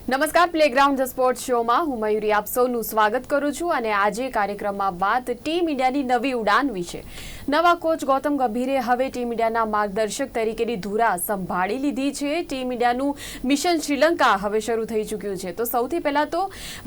નમસ્કાર, playground the sports શોમાં હું મયુરી આપ સૌનું સ્વાગત કરું છું અને આજે કાર્યક્રમમાં વાત ટીમ ઇન્ડિયાની નવી ઉડાન વિશે. નવા કોચ ગૌતમ ગંભીરે હવે ટીમ ઇન્ડિયાના માર્ગદર્શક તરીકેની ધુરા સંભાળી લીધી છે. ટીમ ઇન્ડિયાનું મિશન શ્રીલંકા હવે શરૂ થઈ ચૂક્યું છે. તો સૌથી પહેલા તો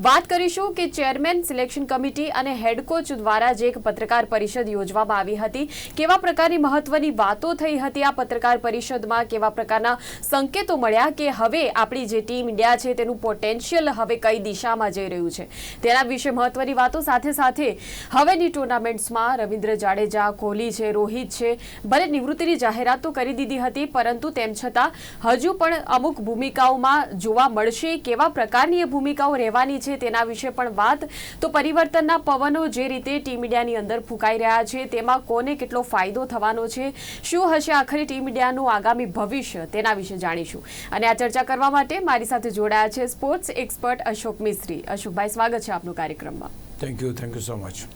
વાત કરીશું કે ચેરમેન સિલેક્શન કમિટી અને હેડ કોચ દ્વારા જે એક પત્રકાર પરિષદ યોજવામાં આવી હતી, કેવા પ્રકારની મહત્વની વાતો થઈ હતી આ પત્રકાર પરિષદમાં, કેવા પ્રકારના સંકેતો મળ્યા કે હવે આપણી જે ટીમ ઇન્ડિયા છે તેનું પોટેન્શિયલ હવે કઈ દિશામાં જઈ રહ્યું છે, તેના વિશે મહત્વની વાતો. સાથે સાથે હવેની ટુર્નામેન્ટ્સમાં રવિન્દ્ર જાડેજા, કોહલી છે, રોહિત છે, ભલે નિવૃત્તિની જાહેરાત તો કરી દીધી હતી, પરંતુ તેમ છતાં હજુ પણ અમુક ભૂમિકાઓમાં જોવા મળશે. કેવા પ્રકારની એ ભૂમિકાઓ રહેવાની છે તેના વિશે પણ વાત. તો પરિવર્તનના પવનો જે રીતે ટીમ ઇન્ડિયાની અંદર ફૂંકાઈ રહ્યા છે તેમાં કોને કેટલો ફાયદો થવાનો છે, શું હશે આખરે ટીમ ઇન્ડિયાનું આગામી ભવિષ્ય, તેના વિશે જાણીશું. અને આ ચર્ચા કરવા માટે મારી સાથે જોડાયા છે સ્પોર્ટ્સ એક્સપર્ટ અશોક મિસ્ત્રી. અશોકભાઈ, સ્વાગત છે આપનું કાર્યક્રમમાં. Thank you so much.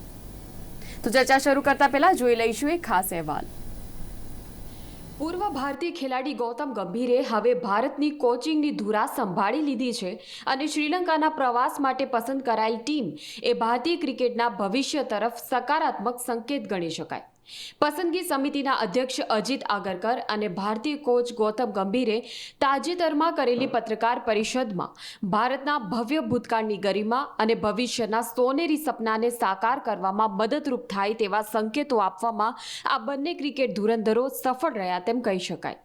તો ચર્ચા શરૂ કરતા પહેલા જોઈ લઈશું એક ખાસ અહેવાલ. પૂર્વ ભારતીય ખેલાડી ગૌતમ ગંભીરે હવે ભારતની કોચિંગની ધુરા સંભાળી લીધી છે અને શ્રીલંકાના પ્રવાસ માટે પસંદ કરાયેલ ટીમ એ ભારતીય ક્રિકેટના ભવિષ્ય તરફ સકારાત્મક સંકેત ગણી શકાય. પસંદગી સમિતિના અધ્યક્ષ અજીત આગરકર અને ભારતીય કોચ ગૌતમ ગંભીરે તાજેતરમાં કરેલી પત્રકાર પરિષદમાં ભારતના ભવ્ય ભૂતકાળની ગરિમા અને ભવિષ્યના સોનેરી સપનાને સાકાર કરવામાં મદદરૂપ થાય તેવા સંકેતો આપવામાં આ બંને ક્રિકેટ ધુરંધરો સફળ રહ્યા તેમ કહી શકાય.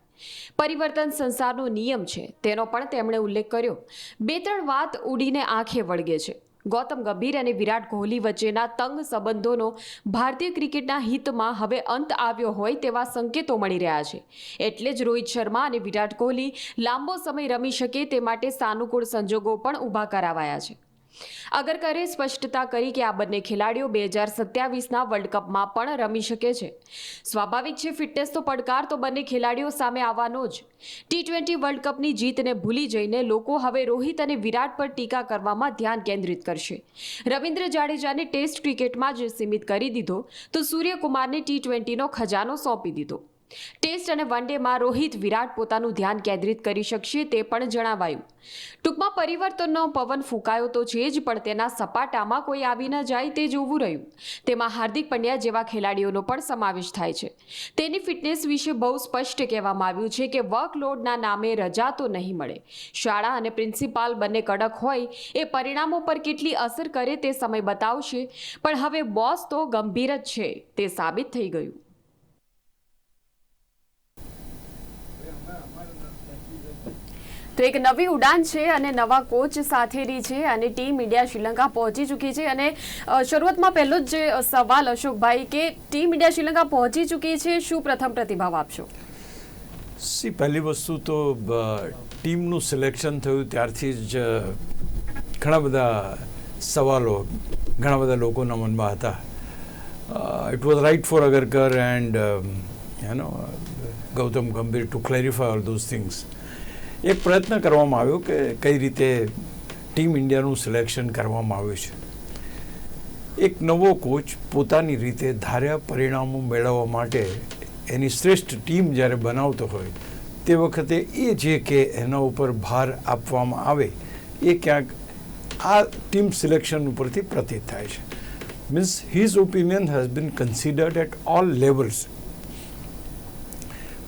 પરિવર્તન સંસારનો નિયમ છે તેનો પણ તેમણે ઉલ્લેખ કર્યો. બે ત્રણ વાત ઉડીને આંખે વળગે છે. ગૌતમ ગંભીર અને વિરાટ કોહલી વચ્ચેના તંગ સંબંધોનો ભારતીય ક્રિકેટના હિતમાં હવે અંત આવ્યો હોય તેવા સંકેતો મળી રહ્યા છે. એટલે જ રોહિત શર્મા અને વિરાટ કોહલી લાંબો સમય રમી શકે તે માટે સાનુકૂળ સંજોગો પણ ઊભા કરાવાયા છે. આગરકરે સ્પષ્ટતા કરી કે આ બંને ખેલાડીઓ 2027ના વર્લ્ડ કપમાં પણ રમી શકે છે. સ્વાભાવિક છે, ફિટનેસ તો પડકાર તો બંને ખેલાડીઓ સામે આવવાનો જ. T20 વર્લ્ડ કપની જીતને ભૂલી જઈને લોકો હવે રોહિત અને વિરાટ પર ટીકા કરવામાં ધ્યાન કેન્દ્રિત કરશે. રવિન્દ્ર જાડેજાને ટેસ્ટ ક્રિકેટમાં જ સીમિત કરી દીધો તો સૂર્યકુમારને T20નો ખજાનો સોંપી દીધો. ટેસ્ટ અને વન ડેમાં રોહિત, વિરાટ પોતાનું ધ્યાન કેન્દ્રિત કરી શકશે તે પણ જણાવાયું. ટૂંકમાં પરિવર્તનનો પવન ફૂંકાયો તો છે જ, પણ તેના સપાટામાં કોઈ આવી ન જાય તે જોવું રહ્યું. તેમાં હાર્દિક પંડ્યા જેવા ખેલાડીઓનો પણ સમાવેશ થાય છે. તેની ફિટનેસ વિશે બહુ સ્પષ્ટ કહેવામાં આવ્યું છે કે વર્કલોડના નામે રજા તો નહીં મળે. શાળા અને પ્રિન્સિપાલ બંને કડક હોય એ પરિણામો પર કેટલી અસર કરે તે સમય બતાવશે, પણ હવે બોસ તો ગંભીર જ છે તે સાબિત થઈ ગયું. તો એક નવી ઉડાન છે અને નવા કોચ સાથેની છે અને ટીમ ઇન્ડિયા શ્રીલંકા પહોંચી ચૂકી છે. અને શરૂઆતમાં પહેલો જ સવાલ અશોકભાઈ, કે ટીમ ઇન્ડિયા શ્રીલંકા પહોંચી ચૂકી છે, શું પ્રથમ પ્રતિભાવ આપશો? પહેલી વસ્તુ તો ટીમનું સિલેક્શન થયું ત્યારથી જ ઘણા બધા સવાલો ઘણા બધા લોકોના મનમાં હતા. It was right for Agarkar and Gautam Gambhir to clarify all those things. એક પ્રયત્ન કરવામાં આવ્યો કે કઈ રીતે ટીમ ઇન્ડિયાનું સિલેક્શન કરવામાં આવ્યું છે. એક નવો કોચ પોતાની રીતે ધાર્યા પરિણામો મેળવવા માટે એની શ્રેષ્ઠ ટીમ જ્યારે બનાવતો હોય તે વખતે એ જે કે એના ઉપર ભાર આપવામાં આવે એ ક્યાંક આ ટીમ સિલેક્શન ઉપરથી પ્રતીત થાય છે. Means his opinion has been considered at all levels.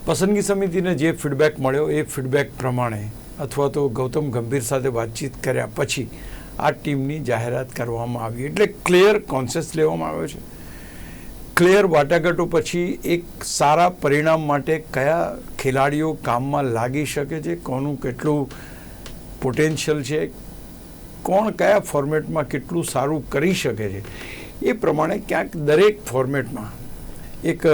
પસંદગી સમિતિને જે ફીડબેક મળ્યો એ ફીડબેક પ્રમાણે અથવા તો ગૌતમ ગંભીર સાથે વાતચીત કર્યા પછી આ ટીમની જાહેરાત કરવામાં આવી. એટલે ક્લિયર કોન્સેપ્ટ લેવામાં આવ્યો છે. ક્લિયર વાટાઘાટો પછી એક સારા પરિણામ માટે કયા ખેલાડીઓ કામમાં લાગી શકે છે, કોનું કેટલું પોટેન્શિયલ છે, કોણ કયા ફોર્મેટમાં કેટલું સારું કરી શકે છે, એ પ્રમાણે ક્યાંક દરેક ફોર્મેટમાં એક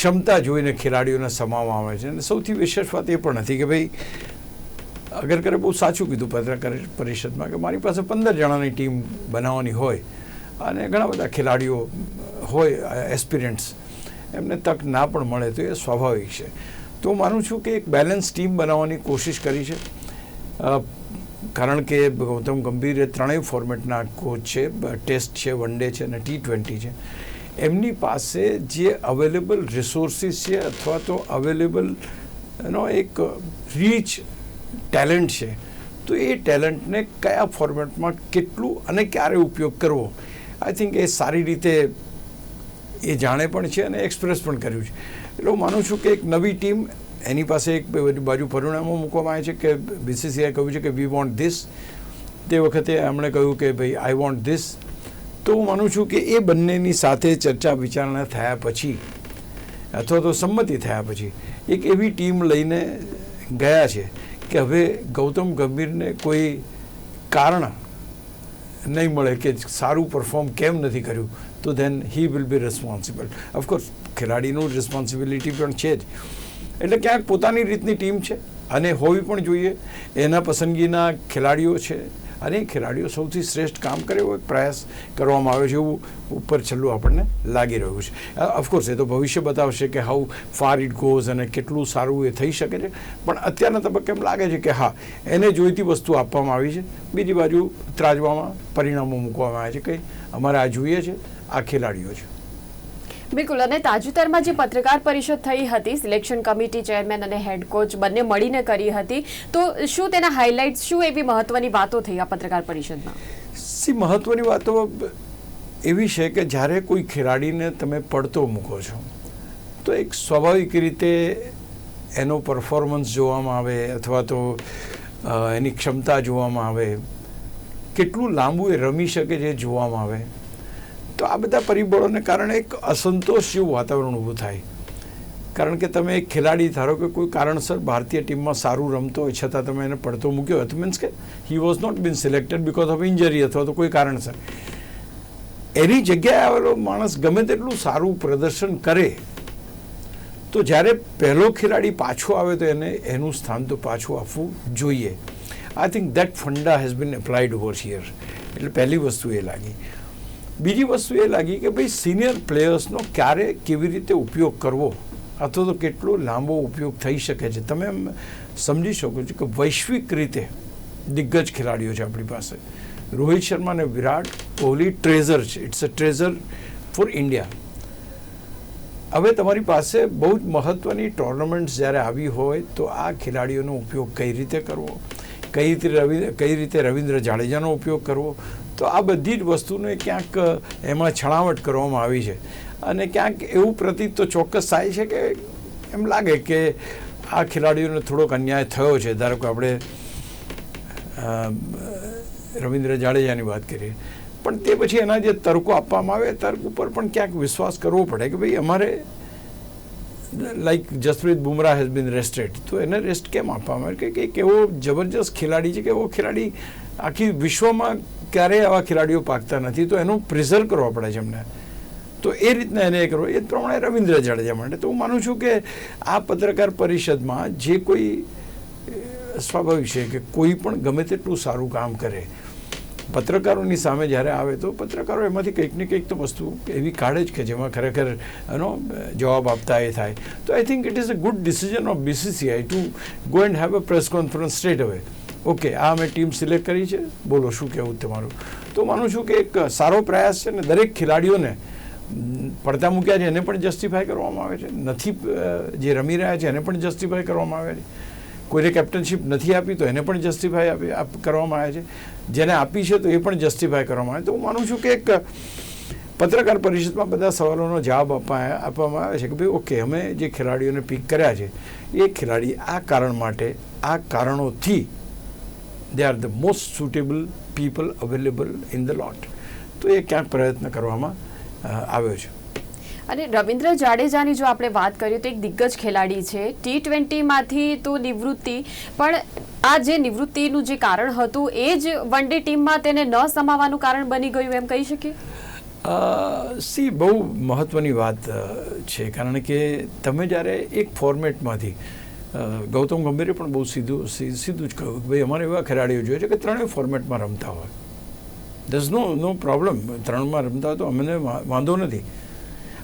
ક્ષમતા જોઈને ખેલાડીઓને સમાવવામાં આવે છે. અને સૌથી વિશેષ વાત એ પણ નથી કે ભાઈ આગરકરે બહુ સાચું કીધું પત્રકાર પરિષદમાં કે મારી પાસે 15 જણાની ટીમ બનાવવાની હોય અને ઘણા બધા ખેલાડીઓ હોય એસ્પિરન્ટ્સ, એમને તક ના પણ મળે તો એ સ્વાભાવિક છે. તો માનું છું કે એક બેલેન્સ ટીમ બનાવવાની કોશિશ કરી છે. કારણ કે ગૌતમ ગંભીર એ ત્રણેય ફોર્મેટના કોચ છે, ટેસ્ટ છે, વન ડે છે અને T20 છે. એમની પાસે જે અવેલેબલ રિસોર્સિસ છે અથવા તો અવેલેબલ એક રીચ ટેલેન્ટ છે, તો એ ટેલેન્ટને કયા ફોર્મેટમાં કેટલું અને ક્યારે ઉપયોગ કરવો, આઈ થિંક એ સારી રીતે એ જાણે પણ છે અને એક્સપ્રેસ પણ કર્યું છે. એટલે હું માનું છું કે એક નવી ટીમ, એની પાસે એક બાજુ પરિણામો મૂકવામાં આવે છે કે BCCI કહ્યું છે કે વી વોન્ટ ધીસ, તે વખતે એમણે કહ્યું કે ભાઈ આઈ વોન્ટ ધીસ. તો હું માનું છું કે એ બંનેની સાથે ચર્ચા વિચારણા થયા પછી અથવા તો સંમતિ થયા પછી એક એવી ટીમ લઈને ગયા છે કે હવે ગૌતમ ગંભીરને કોઈ કારણ નહીં મળે કે સારું પરફોર્મ કેમ નથી કર્યું, તો then he will be responsible. Of course ખેલાડીનું રિસ્પોન્સિબિલિટી પણ છે જ. એટલે ક્યાંક પોતાની રીતની ટીમ છે અને હોવી પણ જોઈએ. એના પસંદગીના ખેલાડીઓ છે અને એ ખેલાડીઓ સૌથી શ્રેષ્ઠ કામ કરે એવો એક પ્રયાસ કરવામાં આવ્યો છે એવું ઉપર છેલ્લું આપણને લાગી રહ્યું છે. ઓફકોર્સ એ તો ભવિષ્ય બતાવશે કે હાઉ ફાર ઇટ ગોઝ અને કેટલું સારું એ થઈ શકે છે. પણ અત્યારના તબક્કે એમ લાગે છે કે હા, એને જોઈતી વસ્તુ આપવામાં આવી છે. બીજી બાજુ ત્રાજવામાં પરિણામો મૂકવામાં આવ્યા છે કે અમારે આ જોઈએ છે, આ ખેલાડીઓ છે. બિલકુલ. અને તાજેતરમાં જે પત્રકાર પરિષદ થઈ હતી, સિલેક્શન કમિટી ચેરમેન અને હેડ કોચ બંને મળીને કરી હતી, તો શું તેના હાઇલાઇટ્સ, શું એવી મહત્વની વાતો થઈ આ પત્રકાર પરિષદમાં? મહત્વની વાતો એવી છે કે જ્યારે કોઈ ખેલાડીને તમે પડતો મૂકો છો તો એક સ્વાભાવિક રીતે એનો પરફોર્મન્સ જોવામાં આવે અથવા તો એની ક્ષમતા જોવામાં આવે, કેટલું લાંબુ એ રમી શકે છે જોવામાં આવે. તો આ બધા પરિબળોને કારણે એક અસંતોષ જેવું વાતાવરણ ઊભું થાય. કારણ કે તમે એક ખેલાડી ધારો કે કોઈ કારણસર ભારતીય ટીમમાં સારું રમતો હોય છતાં તમે એને પડતો મૂક્યો હોય, તો મીન્સ કે he was not been selected because of injury અથવા તો કોઈ કારણસર. એની જગ્યાએ આવેલો માણસ ગમે તેટલું સારું પ્રદર્શન કરે તો જ્યારે પહેલો ખેલાડી પાછો આવે તો એને એનું સ્થાન તો પાછું આપવું જોઈએ. I think that funda has been applied over here. એટલે પહેલી વસ્તુ એ લાગી. બીજી વસ્તુ એ લાગી કે ભાઈ સિનિયર પ્લેયર્સનો ક્યારે કેવી રીતે ઉપયોગ કરવો અથવા તો કેટલો લાંબો ઉપયોગ થઈ શકે છે. તમે એમ સમજી શકો છો કે વૈશ્વિક રીતે દિગ્ગજ ખેલાડીઓ છે આપણી પાસે. રોહિત શર્મા અને વિરાટ કોહલી ટ્રેઝર છે. It's a treasure for India. હવે તમારી પાસે બહુ જ મહત્ત્વની ટુર્નામેન્ટ્સ જ્યારે આવી હોય તો આ ખેલાડીઓનો ઉપયોગ કઈ રીતે કરવો, કઈ રીતે રવિન્દ્ર જાડેજાનો ઉપયોગ કરવો, તો આ બધી જ વસ્તુને ક્યાંક એમાં છણાવટ કરવામાં આવી છે. અને ક્યાંક એવું પ્રતીત તો ચોક્કસ થાય છે કે એમ લાગે કે આ ખેલાડીઓને થોડોક અન્યાય થયો છે. ધારો કે આપણે રવિન્દ્ર જાડેજાની વાત કરીએ, પણ તે પછી એના જે તર્કો આપવામાં આવે તર્ક ઉપર પણ ક્યાંક વિશ્વાસ કરવો પડે કે ભાઈ અમારે like Jasprit Bumrah has been rested, તો એને રેસ્ટ કેમ આપવામાં આવે કે એક એવો જબરજસ્ત ખેલાડી છે કે એવો ખેલાડી આખી વિશ્વમાં ક્યારેય આવા ખેલાડીઓ પાકતા નથી, તો એનું પ્રિઝર્વ કરવા પડે છે એમને. તો એ રીતના એને કરવો. એ પ્રમાણે રવિન્દ્ર જાડેજા માટે તો હું માનું છું કે આ પત્રકાર પરિષદમાં જે કોઈ સ્વાભાવિક છે કે કોઈ પણ ગમે તેટલું સારું કામ કરે, પત્રકારોની સામે જ્યારે આવે તો પત્રકારો એમાંથી કંઈક ને કંઈક તો વસ્તુ એવી કાઢે જ કે જેમાં ખરેખર એનો જવાબ આપતા એ થાય. તો I think it is a good decision of BCCI to go and have a press conference straight અવે. ઓકે, આ અમે ટીમ સિલેક્ટ કરી છે, બોલો શું કહેવું તમારું. તો માનું છું કે એક સારો પ્રયાસ છે ને દરેક ખેલાડીઓને પડતા મૂક્યા છે એને પણ જસ્ટિફાય કરવામાં આવે છે, નથી જે રમી રહ્યા છે એને પણ જસ્ટિફાય કરવામાં આવે છે, કોઈને કેપ્ટનશીપ નથી આપી તો એને પણ જસ્ટિફાય કરવામાં આવે છે, જેને આપી છે તો એ પણ જસ્ટિફાય કરવામાં આવે. તો હું માનું છું કે એક પત્રકાર પરિષદમાં બધા સવાલોનો જવાબ આપવામાં આવે છે કે ભાઈ ઓકે, અમે જે ખેલાડીઓને પિક કર્યા છે એ ખેલાડી આ કારણ માટે, આ કારણોથી they are the most suitable people available in the lot. તો એ ક્યાંક પ્રયત્ન કરવામાં આવ્યો છે. અને રવિન્દ્ર જાડેજાની જો આપણે વાત કરીએ તો એક દિગ્ગજ ખેલાડી છે. T20માંથી તો નિવૃત્તિ, પણ આ જે નિવૃત્તિનું જે કારણ હતું એ જ વન ડે ટીમમાં તેને ન સમાવવાનું કારણ બની ગયું એમ કહી શકીએ? બહુ મહત્ત્વની વાત છે. કારણ કે તમે જ્યારે એક ફોર્મેટમાંથી ગૌતમ ગંભીરે પણ બહુ સીધું જ કહ્યું કે ભાઈ અમારે એવા ખેલાડીઓ જોઈએ છે કે ત્રણેય ફોર્મેટમાં રમતા હોય. ધર ઇઝ નો પ્રોબ્લેમ, ત્રણમાં રમતા હોય તો અમને વાંધો નથી.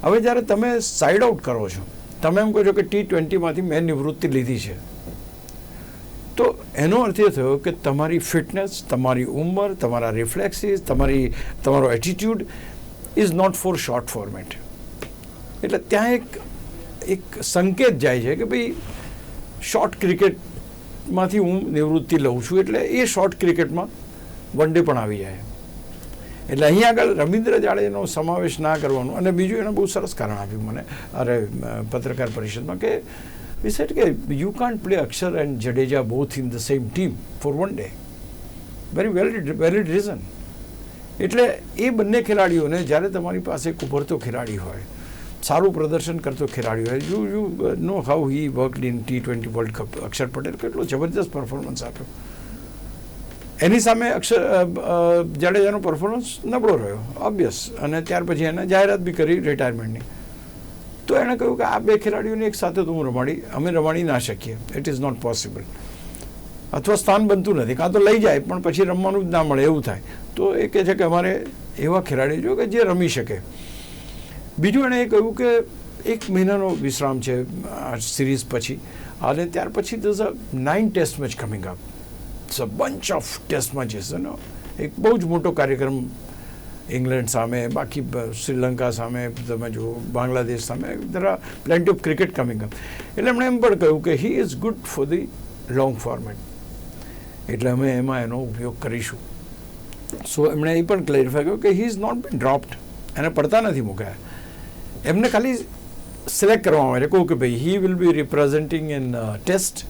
હવે જ્યારે તમે સાઇડ આઉટ કરો છો, તમે એમ કહો છો કે T20માંથી મેં નિવૃત્તિ લીધી છે, તો એનો અર્થ એ થયો કે તમારી ફિટનેસ, તમારી ઉંમર, તમારા રિફ્લેક્સિસ, તમારો attitude is not for short format. એટલે ત્યાં એક સંકેત જાય છે કે ભાઈ શોર્ટ ક્રિકેટ ટેસ્ટમાંથી હું નિવૃત્તિ લઉં છું, એટલે એ શોર્ટ ક્રિકેટમાં વન ડે પણ આવી જાય. એટલે અહીં આગળ રવિન્દ્ર જાડેજાનો સમાવેશ ના કરવાનો. અને બીજું એને બહુ સરસ કારણ આપ્યું મને પત્રકાર પરિષદમાં કે we said કે you can't play Akshar and Jadeja both in the same team for one day. Very valid reason. એટલે એ બંને ખેલાડીઓને જ્યારે તમારી પાસે એક ઉભરતો ખેલાડી હોય, સારું પ્રદર્શન કરતો ખેલાડી હોય, you know how he worked in T20 world cup. Akshar Patel કેટલો જબરદસ્ત પરફોર્મન્સ આપ્યો. એની સામે જાડેજાનો પરફોર્મન્સ નબળો રહ્યો, ઓબ્વિયસ. અને ત્યાર પછી એને જાહેરાત બી કરી રિટાયરમેન્ટની. તો એણે કહ્યું કે આ બે ખેલાડીઓને એક સાથે તો અમે રમાડી ના શકીએ. It is not possible. અથવા સ્થાન બનતું નથી, કાં તો લઈ જાય પણ પછી રમવાનું જ ના મળે એવું થાય. તો એ કહે છે કે અમારે એવા ખેલાડી જોઈએ કે જે રમી શકે. બીજું એણે એ કહ્યું કે 1 મહિનાનો વિશ્રામ છે આ સિરીઝ પછી, અને ત્યાર પછી there's a 9 test match coming up. It's a bunch of test matches. એક બહુ જ મોટો કાર્યક્રમ ઇંગ્લેન્ડ સામે, બાકી શ્રીલંકા સામે, તમે જુઓ બાંગ્લાદેશ સામે, there are plenty of cricket coming up. એટલે એમણે એમ પણ કહ્યું કે he is good for the long format, એટલે અમે એમાં એનો ઉપયોગ કરીશું. સો એમણે એ પણ ક્લેરિફાય કર્યું કે he is not been dropped. એને પડતા નથી મૂક્યા, એમને ખાલી સિલેક્ટ કરવામાં આવે. કહું કે ભાઈ he will be representing in test,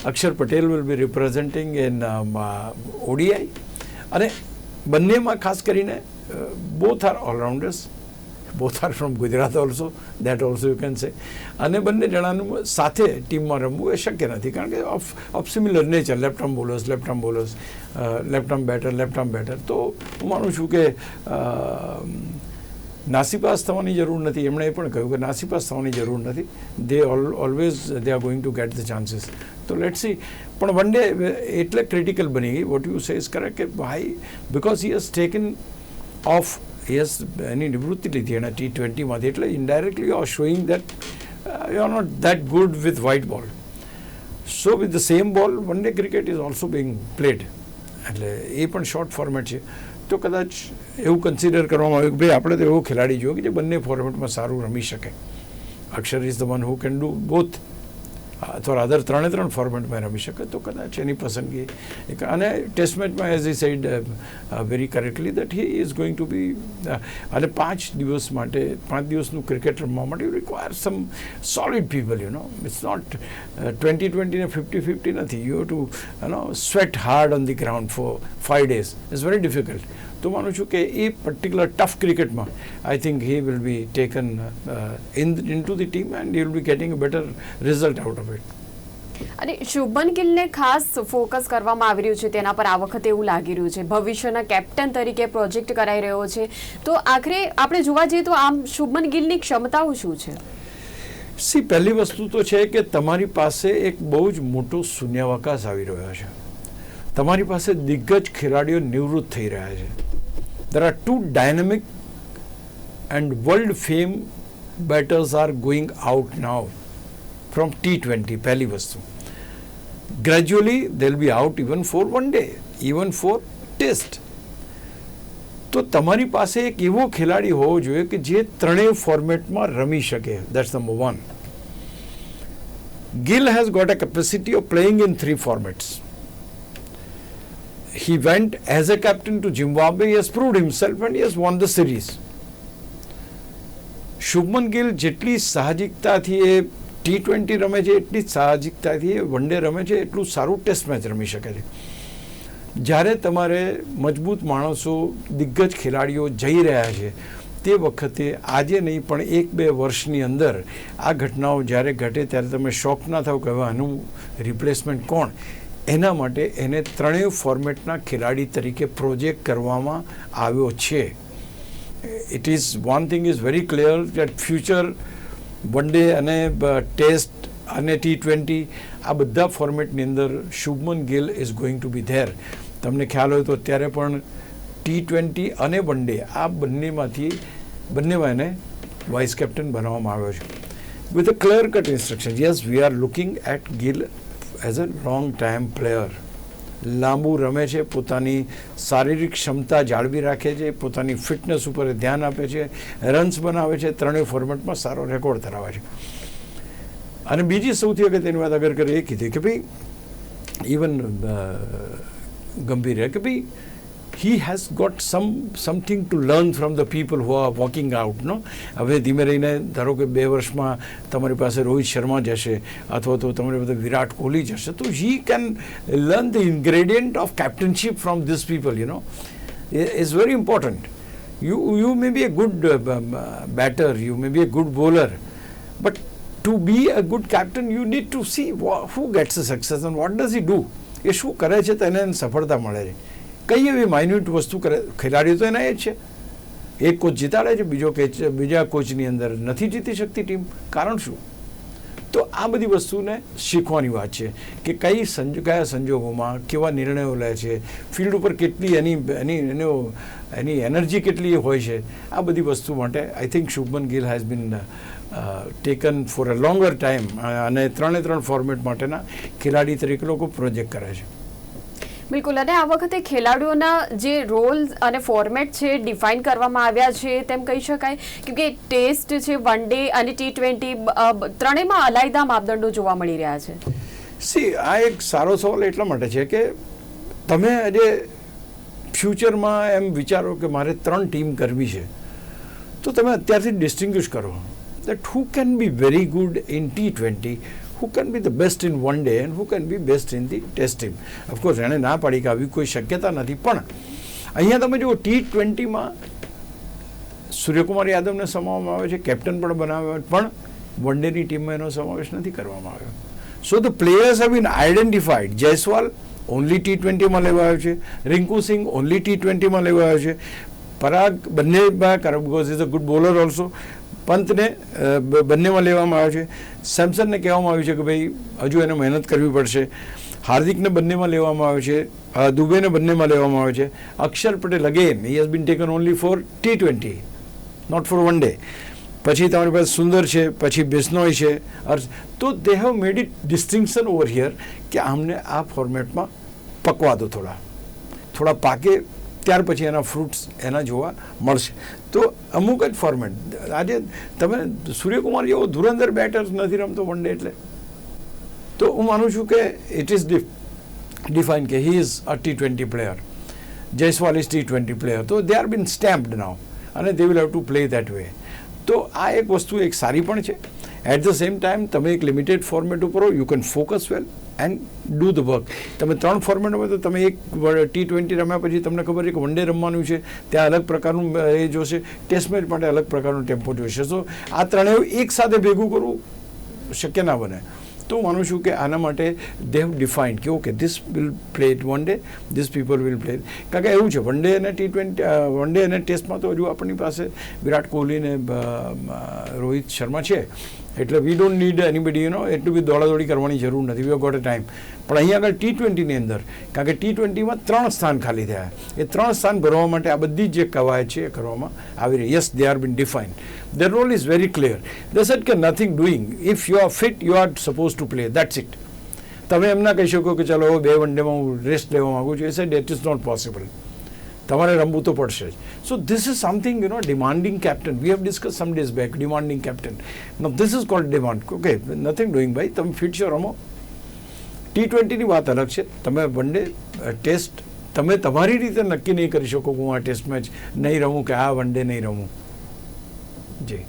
Akshar Patel will be representing in ODI. અને બંનેમાં ખાસ કરીને both are allrounders, both are from Gujarat also, that also you can say. અને બંને જણાનું સાથે ટીમમાં રમવું એ શક્ય નથી, કારણ કે of similar nature, left arm bowlers, left arm batter. તો હું માનું છું કે નાસીપાસ થવાની જરૂર નથી. એમણે એ પણ કહ્યું કે નાસીપાસ થવાની જરૂર નથી. They always they are going to get the chances. તો લેટ્સ સી. પણ વન ડે એટલે ક્રિટિકલ બની ગઈ. What you say is correct કે ભાઈ, because he has taken off, એની નિવૃત્તિ લીધી એના T20માંથી, એટલે indirectly you are showing that you are not that good with white ball. So with the same ball one day cricket is also being played. એટલે એ પણ શોર્ટ ફોર્મેટ છે. તો કદાચ એવું કન્સિડર કરવામાં આવ્યું કે ભાઈ આપણે તો એવો ખેલાડી જોઈએ કે જે બંને ફોર્મેટમાં સારું રમી શકે. Akshar is the one who can do both, અથવા અધર 3 ફોર્મેટમાં રમી શકે. તો કદાચ એની પસંદગી. અને ટેસ્ટ મેચમાં as I said very correctly that he is going to be, અને 5 દિવસનું ક્રિકેટ રમવા માટે you require some solid people. It's not 20-20 ને 50-50 નથી. You have to sweat hard on the ground for 5 days. It's very difficult. તો માનું છું કે એ પર્ટિક્યુલર ટફ ક્રિકેટમાં I think he will be taken into the team and he will be getting a better result out of it. અને શુભમન ગિલને ખાસ focus કરવામાં આવી રહ્યું છે તેના પર આ વખતે એવું લાગી રહ્યું છે. ભવિષ્યના કેપ્ટન તરીકે પ્રોજેક્ટ કરાઈ રહ્યો છે. તો આખરે આપણે જોવા જઈએ તો આમ શુભમન ગિલની ક્ષમતાઓ શું છે? સી, પહેલી વસ્તુ તો છે કે તમારી પાસે એક બહુ જ મોટો શૂન્યાવકાશ આવી રહ્યો છે. તમારી પાસે દિગ્ગજ ખેલાડીઓ નિવૃત્ત થઈ રહ્યા છે. There are 2 dynamic and world fame batters are going out now from T20. પહેલી વસ્તુ. Gradually they'll be out even for one day, even for test. તો તમારી પાસે એક એવો ખેલાડી હોવો જોઈએ કે જે 3 ફોર્મેટમાં રમી શકે. That's number 1. Gill has got a capacity of playing in 3 formats. He went as a captain to Zimbabwe, he has proved himself and he has won the series. Shubman Gill જેટલી સાહજિકતાથી એ T20 રમે છે, એટલી જ સાહજિકતાથી એ વન ડે રમે છે, એટલું સારું test match રમી શકે છે. જ્યારે તમારે મજબૂત માણસો, દિગ્ગજ ખેલાડીઓ જઈ રહ્યા છે, તે વખતે આજે નહીં પણ 1-2 વર્ષની અંદર આ ઘટનાઓ જ્યારે ઘટે ત્યારે તમે શોક ના થાવ કે હવે આનું રિપ્લેસમેન્ટ કોણ. એના માટે એને 3 ફોર્મેટના ખેલાડી તરીકે પ્રોજેક્ટ કરવામાં આવ્યો છે. It is one thing is very clear that future one day અને ટેસ્ટ અને T20 આ બધા ફોર્મેટની અંદર Shubman Gill is going to be there. તમને ખ્યાલ હોય તો અત્યારે પણ T20 અને વન ડે આ બંનેમાં એને વાઇસ કેપ્ટન બનાવવામાં આવ્યો છે with a clear cut instruction. Yes, we are looking at Gill as a long time player. લાંબુ રમે છે, પોતાની શારીરિક ક્ષમતા જાળવી રાખે છે, પોતાની ફિટનેસ ઉપર ધ્યાન આપે છે, રન્સ બનાવે છે, 3 ફોર્મેટમાં સારો રેકોર્ડ ધરાવે છે. અને બીજી સૌથી અગત્યની વાત અગર કરીએ એ કીધી કે ભાઈ ઇવન ગંભીર કે ભાઈ he has got something to learn from the people who are walking out, no? હવે ધીમે રહીને ધારો કે 2 વર્ષમાં તમારી પાસે રોહિત શર્મા જશે અથવા તો તમારી પાસે વિરાટ કોહલી જશે, તો he can learn the ingredient of captainship from these people, you know. It's very important. You may be a good batter, you may be a good bowler, but to be a good captain you need to see who gets the success and what does he do. એ શું કરે છે તો એને સફળતા મળે છે. કઈ એવી માઇન્યુટ વસ્તુ કરે, ખેલાડીઓ તો એના એ જ છે. એક કોચ જીતાડે છે, બીજા કોચની અંદર નથી જીતી શકતી ટીમ, કારણ શું? તો આ બધી વસ્તુને શીખવાની વાત છે કે કયા સંજોગોમાં કેવા નિર્ણયો લે છે, ફિલ્ડ ઉપર કેટલી એની એનર્જી કેટલી હોય છે. આ બધી વસ્તુ માટે I think Shubman Gill has been taken for a longer time, અને 3 ફોર્મેટ માટેના ખેલાડી તરીકે લોકો પ્રોજેક્ટ કરે છે. બિલકુલ. અને આ વખતે ખેલાડીઓના જે રોલ અને ફોર્મેટ છે ડિફાઇન કરવામાં આવ્યા છે તેમ કહી શકાય, કેમકે ટેસ્ટ છે, વન ડે અને T20 ત્રણેયમાં અલાયદા માપદંડો જોવા મળી રહ્યા છે. સી, આ એક સારો સવાલ એટલા માટે છે કે તમે આજે ફ્યુચરમાં એમ વિચારો કે મારે 3 ટીમ કરવી છે, તો તમે અત્યારથી ડિસ્ટિંગ્વિશ કરો that who can be very good in T20, who can be the best in one day and who can be best in the test team. Of course એને ના પાડી કે આવી કોઈ શક્યતા નથી, પણ અહીંયા તમે જુઓ T20માં સૂર્યકુમાર યાદવને સમાવવામાં આવે છે, કેપ્ટન પણ બનાવ્યો, પણ વન ડેની ટીમમાં એનો સમાવેશ નથી કરવામાં આવ્યો. So the players have been identified. Jaiswal only T20માં લેવાયો છે, રિંકુ સિંહ ઓનલી T20માં લેવાયો છે, પરાગ બંનેમાં, because is a good bowler also, પંતને બંનેમાં લેવામાં આવ્યો છે, સેમસનને કહેવામાં આવ્યું છે કે ભાઈ હજુ એને મહેનત કરવી પડશે, હાર્દિકને બંનેમાં લેવામાં આવ્યો છે, દુબેને બંનેમાં લેવામાં આવ્યો છે, Akshar Patel again he has been taken only for T20, not for one day. પછી તમારી પાસે સુંદર છે, પછી બિશ્નોઈ છે. તો they have made it distinction over here કે આમને આ ફોર્મેટમાં પકવા દો, થોડા પાકે, ત્યાર પછી એના ફ્રૂટ્સ એના જોવા મળશે. તો અમુક જ ફોર્મેટ, આજે તમે સૂર્યકુમાર જેવો ધુરંધર બેટર નથી રમતો વન ડે, એટલે તો હું માનું છું કે ઇટ ઇઝ ડિફાઇન કે he is a T20 player, Jaiswal is T20 player. તો દે આર બીન સ્ટેમ્પ્ડ નાઉ અને they will have to play that way. તો આ એક વસ્તુ એક સારી પણ છે. એટ ધ સેમ ટાઈમ તમે એક લિમિટેડ ફોર્મેટ ઉપર હો, you can focus well and do the work. તમે 3 ફોર્મેટ હોય તો તમે એક T20 રમ્યા પછી તમને ખબર છે કે વન ડે રમવાનું છે, ત્યાં અલગ પ્રકારનું એ જોશે, ટેસ્ટ મેચ માટે અલગ પ્રકારનો ટેમ્પો જોઈશે. સો આ ત્રણેય એક સાથે ભેગું કરવું શક્ય ના બને. તો હું માનું છું કે આના માટે દે હેવ ડિફાઇન્ડ કે okay this will play it one day, this people will play. કારણ કે એવું છે વન ડે અને T20, વન ડે અને ટેસ્ટમાં તો હજુ આપણી પાસે વિરાટ કોહલી ને રોહિત શર્મા છે, એટલે we don't need anybody, you know, એટલું બી દોડાદોડી કરવાની જરૂર નથી, we have got a time. પણ અહીંયા આગળ T20ની અંદર, કારણ કે T20માં 3 સ્થાન ખાલી થયા, એ 3 સ્થાન ભરવા માટે આ બધી જે કવાયત છે એ કરવામાં આવી રહી. Yes, they are been defined, their role is very clear. They said કે nothing doing, if you are fit you are supposed to play, that's it. તમે એમ ના કહી શકો કે ચાલો 2 વન ડેમાં હું રેસ્ટ લેવા માગું છું. એ said it is not possible, તમારે રમવું તો પડશે જ. So this is something, you know, demanding captain. We have discuss some days back demanding captain. No this is called demand. Okay, nothing doing ભાઈ, તમે ફિટ છો, રમો. T20ની વાત અલગ છે, તમે વન ડે ટેસ્ટ તમે તમારી રીતે નક્કી નહીં કરી શકો કે હું આ ટેસ્ટ મેચ નહીં રમું કે આ વન ડે નહીં રમું. જી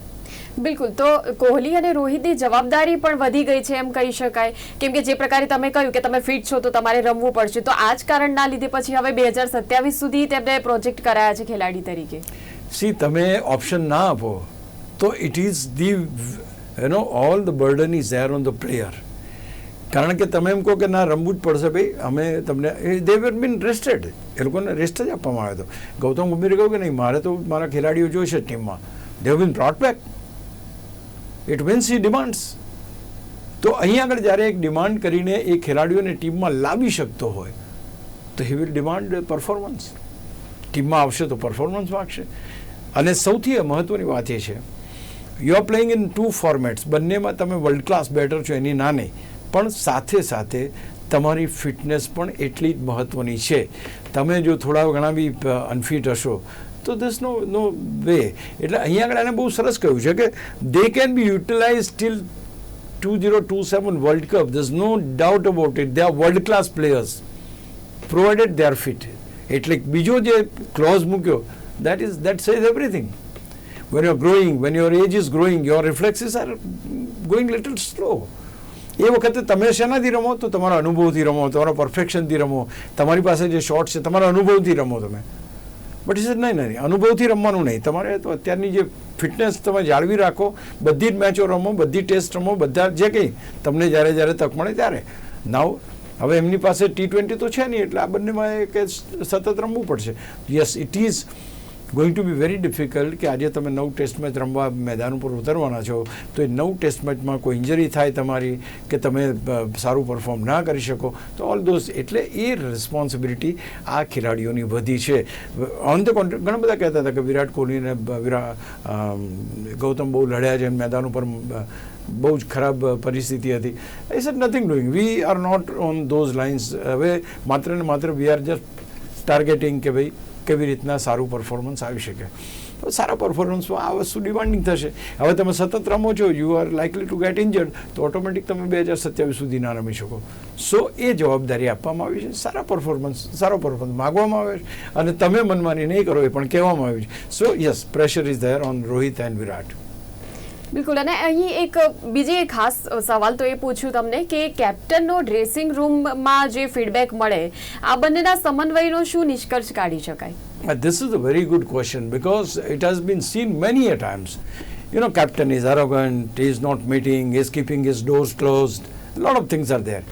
બિલકુલ. તો કોહલી અને રોહિતની જવાબદારી પણ વધી ગઈ છે એમ કહી શકાય, કેમ કે જે પ્રકારે તમે કહ્યું કે તમે ફિટ છો તો તમારે રમવું પડશે, તો આ જ કારણના લીધે પછી હવે 2027 સુધી તેમને પ્રોજેક્ટ કરાયા છે ખેલાડી તરીકે. સી, તમે ઓપ્શન ના આપો તો it is the, you know, all the burden is there on the player. કારણ કે તમે એમ કહો કે ના રમવું જ પડશે ભાઈ, અમે તમને, દે વેર બીન રેસ્ટેડ, એ લોકોને રેસ્ટ જ આપવામાં આવ્યો હતો. ગૌતમ ગંભીરે કહ્યું કે નહીં, મારે તો મારા ખેલાડીઓ જોઈશે ટીમમાં. They have been brought back. It means he demands. તો અહીં આગળ જ્યારે એક ડિમાન્ડ કરીને એ ખેલાડીઓને ટીમમાં લાવી શકતો હોય તો હી વિલ ડિમાન્ડ પરફોર્મન્સ. ટીમમાં આવશે તો પરફોર્મન્સ માગશે. અને સૌથી મહત્ત્વની વાત એ છે, you are playing in 2 formats. બંનેમાં તમે વર્લ્ડ ક્લાસ બેટર છો એની ના નહીં, પણ સાથે સાથે તમારી ફિટનેસ પણ એટલી જ મહત્ત્વની છે. તમે જો થોડા ઘણા બી અનફિટ હશો તો ધીસ નો વે. એટલે અહીંયા આગળ એને બહુ સરસ કહ્યું છે કે they can be utilise till 2027 World Cup, there's no doubt about it. They are world class players, provided they are fit. એટલે બીજો જે ક્લોઝ મૂક્યો, that says everything. When you're growing, when your age is growing, your reflexes are going little slow. એ વખતે તમે શેનાથી રમો? તો તમારા અનુભવથી રમો, તમારા પરફેક્શનથી રમો, તમારી પાસે જે શોર્ટ છે તમારા અનુભવથી રમો તમે. બટ ઇસ નહીં, અનુભવથી રમવાનું નહીં. તમારે તો અત્યારની જે ફિટનેસ તમે જાળવી રાખો, બધી જ મેચો રમો, બધી ટેસ્ટ રમો, બધા જે કંઈ તમને જ્યારે તક મળે ત્યારે. નાવ હવે એમની પાસે T20 તો છે નહીં, એટલે આ બંનેમાં કે સતત રમવું પડશે. Yes, it is going to be very difficult કે આજે તમે 9 ટેસ્ટ મેચ રમવા મેદાન ઉપર ઉતરવાના છો, તો એ 9 ટેસ્ટ મેચમાં કોઈ ઇન્જરી થાય તમારી, કે તમે સારું પરફોર્મ ના કરી શકો, તો ઓલ ધોઝ, એટલે એ રિસ્પોન્સિબિલિટી આ ખેલાડીઓની વધી છે. ઓન ધ કોન્ટ્રી ઘણા બધા કહેતા હતા કે વિરાટ કોહલીને ગૌતમ બહુ લડ્યા છે મેદાન ઉપર, બહુ જ ખરાબ પરિસ્થિતિ હતી. It's nothing doing. We are not on those lines. હવે માત્ર ને માત્ર વી આર જસ્ટ ટાર્ગેટિંગ કે ભાઈ કેવી રીતના સારું પરફોર્મન્સ આવી શકે. તો સારા પરફોર્મન્સમાં આ વસ્તુ ડિમાન્ડિંગ થશે. હવે તમે સતત રમો છો, you are likely two gate injured, તો ઓટોમેટિક તમે 2027 સુધી ના રમી શકો. સો એ જવાબદારી આપવામાં આવી છે. સારો પરફોર્મન્સ માગવામાં આવે છે, અને તમે મનમાની નહીં કરો એ પણ કહેવામાં આવ્યું છે. So yes, pressure is there on Rohit and Virat. બિલકુલ. અને અહીં એક બીજી એક ખાસ સવાલ તો એ પૂછ્યું તમને કે કેપ્ટનનો ડ્રેસિંગ રૂમમાં જે ફીડબેક મળે, આ બંનેના સમન્વયનો શું નિષ્કર્ષ કાઢી શકાય? This is a very good question, because it has been seen many a times. You know, captain is arrogant, he is not meeting, he is keeping his doors closed. A lot of things are there.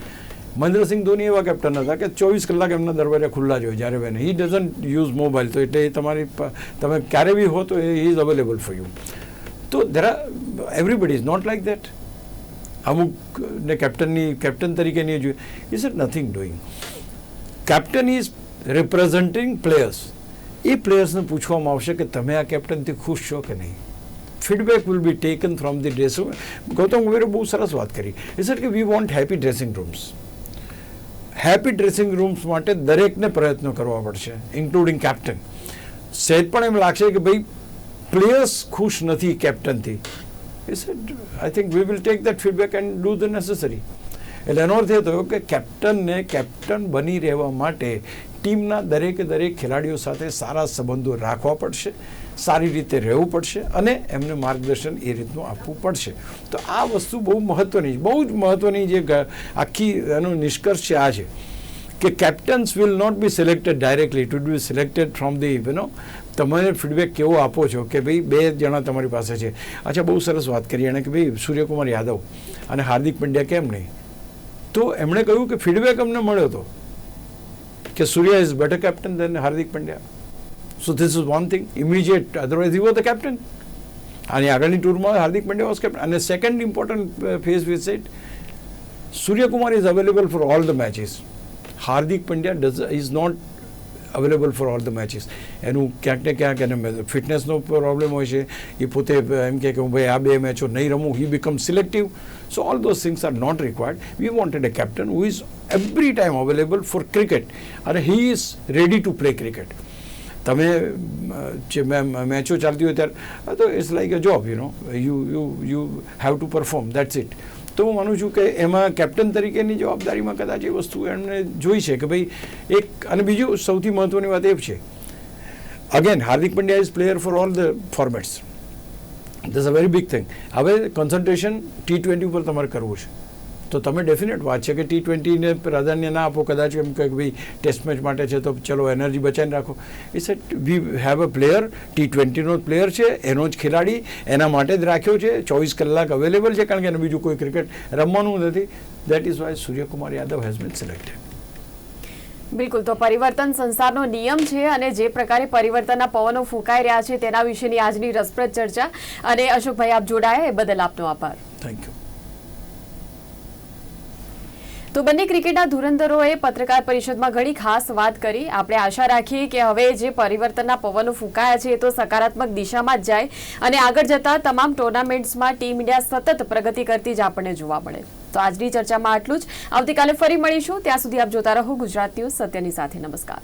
Mahendra Singh Dhoni એવા captain હતા કે 24 કલાક એમના દરવાજા ખુલ્લા જ હોય જ્યારે બને. હી ડઝન્ટ યુઝ મોબાઈલ, તો એટલે તમે ક્યારે બી હો તો he is available for you. તો everybody is not like that. અમુક ને કેપ્ટન તરીકે નહીં જોઈએ. Is it nothing doing. Captain is representing players. એ પ્લેયર્સને પૂછવામાં આવશે કે તમે આ કેપ્ટનથી ખુશ છો કે નહીં. Feedback will be taken from the dressing room. Gautam ગંભીરે બહુ સરસ વાત કરી. ઇઝ ઇટ કે we want happy dressing rooms. Happy dressing rooms માટે દરેકને પ્રયત્નો કરવા પડશે, ઇન્ક્લુડિંગ કેપ્ટન. સહેજ પણ એમ લાગશે કે ભાઈ પ્લેયર્સ ખુશ નથી કેપ્ટનથી, I think we will take that feedback and do the necessary. એટલે એનો અર્થ એ થયો કે કેપ્ટનને કેપ્ટન બની રહેવા માટે ટીમના દરેક ખેલાડીઓ સાથે સારા સંબંધો રાખવા પડશે, સારી રીતે રહેવું પડશે, અને એમને માર્ગદર્શન એ રીતનું આપવું પડશે. તો આ વસ્તુ બહુ જ મહત્ત્વની જે આખી એનો નિષ્કર્ષ છે આ છે કે captains will not be selected directly, it will be selected from the તમે ફીડબેક કેવો આપો છો કે ભાઈ 2 જણા તમારી પાસે છે. અચ્છા, બહુ સરસ વાત કરી એણે કે ભાઈ સૂર્યકુમાર યાદવ અને હાર્દિક પંડ્યા કેમ નહીં? તો એમણે કહ્યું કે ફીડબેક અમને મળ્યો હતો કે Surya is better captain than Hardik Pandya. So this is one thing immediate, otherwise he was the captain. અને આગળની ટૂરમાં હાર્દિક પંડ્યા વોઝ કેપ્ટન. અને second important phase with set, Suryakumar is available for all the matches. Hardik Pandya is not available for all the matches. એનું ક્યાંક ને ક્યાંક એને ફિટનેસનો problem હોય છે. એ પોતે એમ કે હું ભાઈ આ 2 મેચો નહીં રમું, he become selective. So all those things are not required. We wanted a captain who is every time available for cricket, અને he is ready to play cricket. તમે જે મેચો ચાલતી હોય ત્યારે તો it's like a job, you have to perform, that's it. તો હું માનું છું કે એમાં કેપ્ટન તરીકેની જવાબદારીમાં કદાચ એ વસ્તુ એમણે જોઈ છે કે ભાઈ એક. અને બીજું સૌથી મહત્ત્વની વાત એ છે, again Hardik Pandya is player four all the formats. This a very big thing. હવે કોન્સન્ટ્રેશન T20 ઉપર તમારે કરવું છે, તો તમે ડેફિનેટ વાત છે કે T20ને પ્રાધાન્ય ના આપો. કદાચ એમ કે ભાઈ ટેસ્ટ મેચ માટે છે તો ચલો એનર્જી બચાવીને રાખો. It's we have a player, T20નો જ પ્લેયર છે, એનો જ ખેલાડી, એના માટે જ રાખ્યો છે, 24 કલાક અવેલેબલ છે, કારણ કે એને બીજું કોઈ ક્રિકેટ રમવાનું નથી. That is why Suryakumar Yadav has been selected. બિલકુલ. તો પરિવર્તન સંસારનો નિયમ છે, અને જે પ્રકારે પરિવર્તનના પવનો ફૂંકાઈ રહ્યા છે તેના વિશેની આજની રસપ્રદ ચર્ચા. અને અશોકભાઈ, આપ જોડાયા એ બદલ આપનો આભાર. Thank you. તો બંને ક્રિકેટના ધુરંધરોએ પત્રકાર પરિષદમાં ઘણી ખાસ વાત કરી. આપણે આશા રાખીએ કે હવે જે પરિવર્તનના પવનો ફૂંકાયા છે એ તો સકારાત્મક દિશામાં જ જાય, અને આગળ જતા તમામ ટુર્નામેન્ટ્સમાં ટીમ ઇન્ડિયા સતત પ્રગતિ કરતી જ આપણને જોવા મળે. તો આજની ચર્ચામાં આટલું જ. આવતીકાલે ફરી મળીશું. ત્યાં સુધી આપ જોતા રહો ગુજરાત ન્યૂઝ સત્યની સાથે. નમસ્કાર.